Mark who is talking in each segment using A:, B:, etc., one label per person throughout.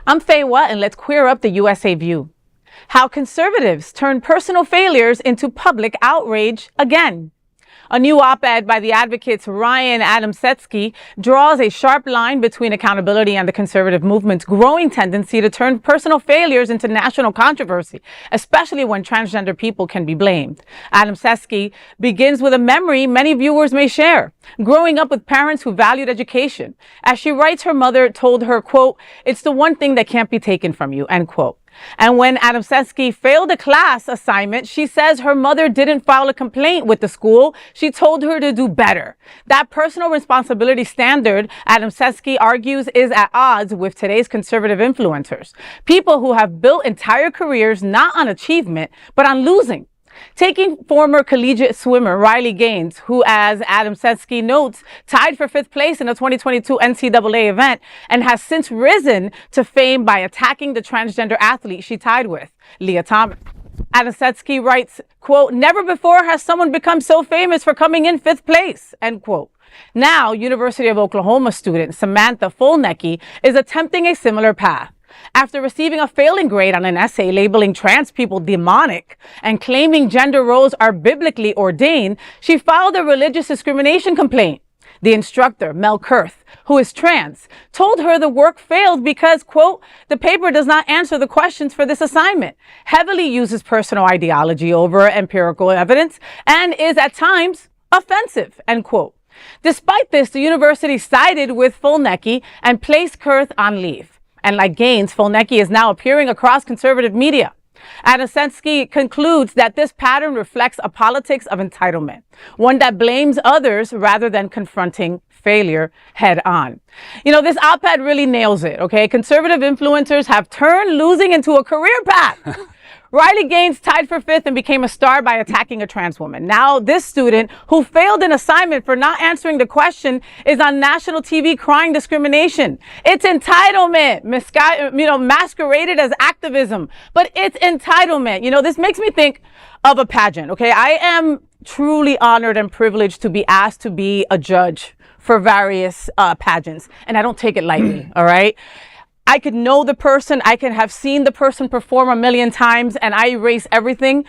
A: I'm Faye Watt, and let's queer up the USA view. How conservatives turn personal failures into public outrage again. A new op-ed by the advocates Ryan Adamczeski draws a sharp line between accountability and the conservative movement's growing tendency to turn personal failures into national controversy, especially when transgender people can be blamed. Adamczeski begins with a memory many viewers may share, growing up with parents who valued education. As she writes, her mother told her, quote, "It's the one thing that can't be taken from you," end quote. And when Adamczeski failed a class assignment, she says her mother didn't file a complaint with the school. She told her to do better. That personal responsibility standard, Adamczeski argues, is at odds with today's conservative influencers. People who have built entire careers not on achievement, but on losing. Taking former collegiate swimmer Riley Gaines, who, as Adamczeski notes, tied for 5th place in the 2022 NCAA event and has since risen to fame by attacking the transgender athlete she tied with, Lia Thomas. Adamczeski writes, quote, "Never before has someone become so famous for coming in 5th place," end quote. Now, University of Oklahoma student Samantha Fulnecky is attempting a similar path. After receiving a failing grade on an essay labeling trans people demonic and claiming gender roles are biblically ordained, she filed a religious discrimination complaint. The instructor, Mel Curth, who is trans, told her the work failed because, quote, "the paper does not answer the questions for this assignment, heavily uses personal ideology over empirical evidence, and is at times offensive," end quote. Despite this, the university sided with Fulnecky and placed Curth on leave. And like Gaines, Fulnecky is now appearing across conservative media. Adamczeski concludes that this pattern reflects a politics of entitlement, one that blames others rather than confronting failure head on. You know, this op-ed really nails it, okay? Conservative influencers have turned losing into a career path. Riley Gaines tied for 5th and became a star by attacking a trans woman. Now, this student who failed an assignment for not answering the question is on national TV crying discrimination. It's entitlement, masqueraded as activism, but it's entitlement. You know, this makes me think of a pageant, okay? I am truly honored and privileged to be asked to be a judge for various pageants, and I don't take it lightly, all right? I could know the person, I can have seen the person perform a million times, and I erase everything.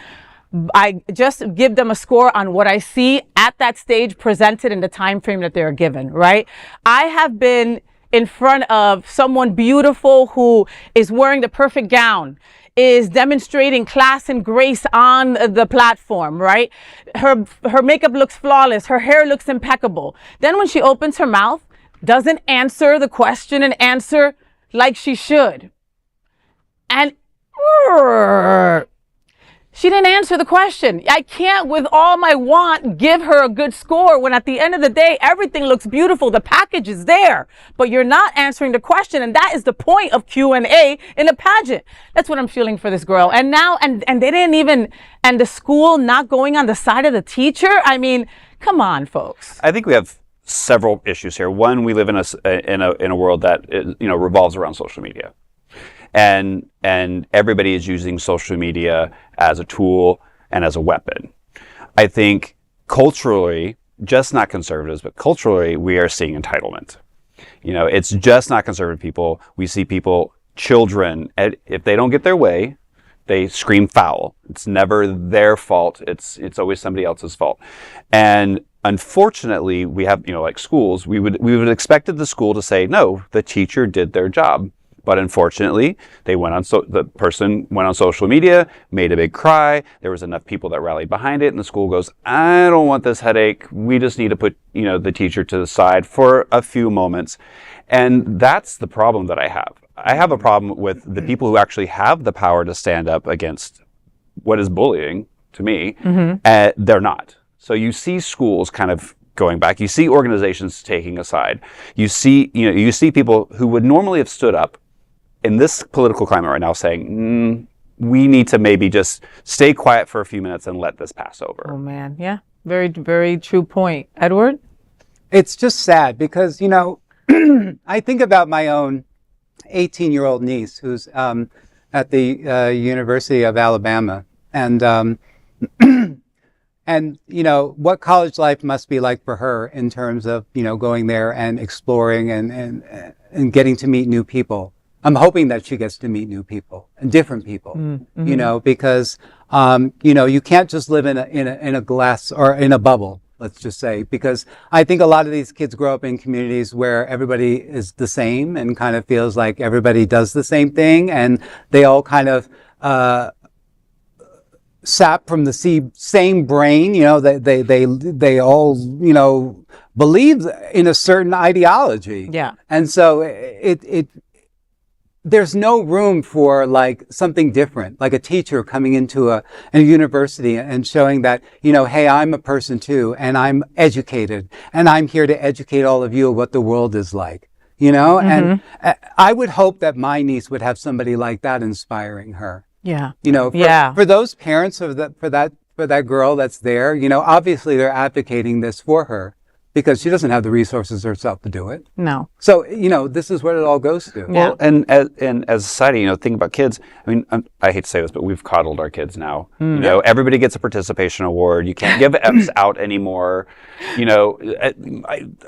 A: I just give them a score on what I see at that stage presented in the time frame that they're given, right? I have been in front of someone beautiful who is wearing the perfect gown, is demonstrating class and grace on the platform, right? Her makeup looks flawless, her hair looks impeccable. Then when she opens her mouth, doesn't answer the question and answer like she should. And she didn't answer the question. I can't, with all my want, give her a good score when at the end of the day, everything looks beautiful. The package is there, but you're not answering the question. And that is the point of Q&A in a pageant. That's what I'm feeling for this girl. And now, and they didn't even, and the school not going on the side of the teacher. I mean, come on, folks.
B: I think we have several issues here. One, we live in a world that revolves around social media, and everybody is using social media as a tool and as a weapon. I think culturally, just not conservatives, but culturally, we are seeing entitlement. You know, it's just not conservative people. We see people, children, if they don't get their way, they scream foul. It's never their fault. It's always somebody else's fault. And unfortunately, we have, like schools, we would expected the school to say, no, the teacher did their job. But unfortunately, the person went on social media, made a big cry. There was enough people that rallied behind it, and the school goes, I don't want this headache. We just need to put, the teacher to the side for a few moments. And that's the problem that I have. I have a problem with the people who actually have the power to stand up against what is bullying to me. Mm-hmm. They're not. So you see schools kind of going back. You see organizations taking a side. You see people who would normally have stood up in this political climate right now saying, we need to maybe just stay quiet for a few minutes and let this pass over.
A: Oh, man. Yeah. Very, very true point. Edward?
C: It's just sad because, I think about my own 18-year-old niece who's at the University of Alabama. And what college life must be like for her in terms of, going there and exploring and getting to meet new people. I'm hoping that she gets to meet new people and different people, you know, because, you know, you can't just live in a glass or in a bubble, let's just say, because I think a lot of these kids grow up in communities where everybody is the same and kind of feels like everybody does the same thing, and they all kind of, sap from the same brain, you know, they all, you know, believe in a certain ideology.
A: Yeah.
C: And so there's no room for like something different, like a teacher coming into a university and showing that, you know, hey, I'm a person too, and I'm educated, and I'm here to educate all of you what the world is like, you know? And I would hope that my niece would have somebody like that inspiring her.
A: Yeah.
C: You know, for those parents for that girl that's there, you know, obviously they're advocating this for her because she doesn't have the resources herself to do it.
A: No.
C: So, you know, this is what it all goes to.
B: Well, and as a society, you know, think about kids. I mean, I hate to say this, but we've coddled our kids now. You know, everybody gets a participation award. You can't give F's out anymore. You know,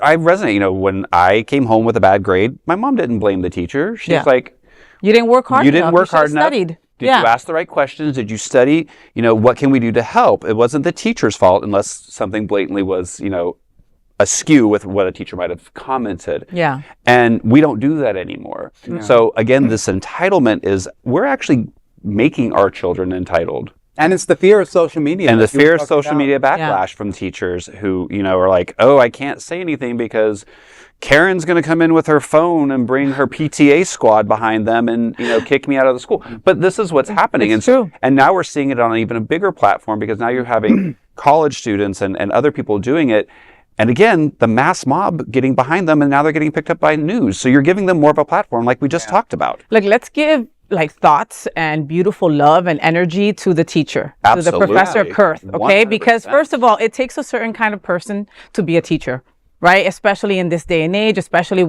B: I resonate. You know, when I came home with a bad grade, my mom didn't blame the teacher. She's like,
A: you didn't work hard enough.
B: You didn't work hard enough.
A: Studied.
B: Did you ask the right questions? Did you study? You know, what can we do to help? It wasn't the teacher's fault unless something blatantly was, you know, askew with what a teacher might have commented.
A: Yeah.
B: And we don't do that anymore. Yeah. So again, this entitlement is, we're actually making our children entitled.
C: And it's the fear of social media.
B: And the fear of social media backlash from teachers who, you know, are like, oh, I can't say anything because Karen's going to come in with her phone and bring her PTA squad behind them and, you know, kick me out of the school. But this is what's happening.
A: It's true.
B: And now we're seeing it on an even a bigger platform because now you're having college students and other people doing it. And again, the mass mob getting behind them, and now they're getting picked up by news. So you're giving them more of a platform like we just talked about.
A: Like, let's give like thoughts and beautiful love and energy to the teacher,
B: Absolutely.
A: to the Professor Curth, okay?
B: 100%.
A: Because first of all, it takes a certain kind of person to be a teacher. Right? Especially in this day and age, especially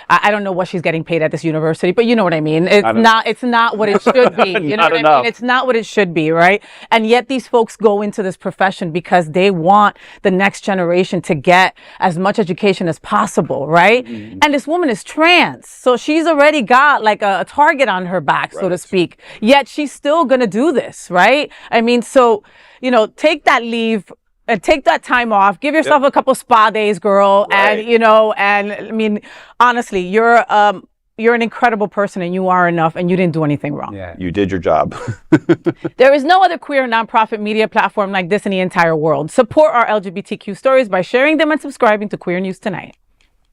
A: I don't know what she's getting paid at this university, but you know what I mean? It's not what it should be. You know what I mean? It's not what it should be, right? And yet these folks go into this profession because they want the next generation to get as much education as possible, right? And this woman is trans. So she's already got like a target on her back, so to speak. Yet she's still going to do this, right? I mean, so, you know, take that leave. Take that time off. Give yourself a couple spa days, girl. Right. And, you know, and I mean, honestly, you're an incredible person and you are enough and you didn't do anything wrong.
B: Yeah, you did your job.
A: There is no other queer nonprofit media platform like this in the entire world. Support our LGBTQ stories by sharing them and subscribing to Queer News Tonight.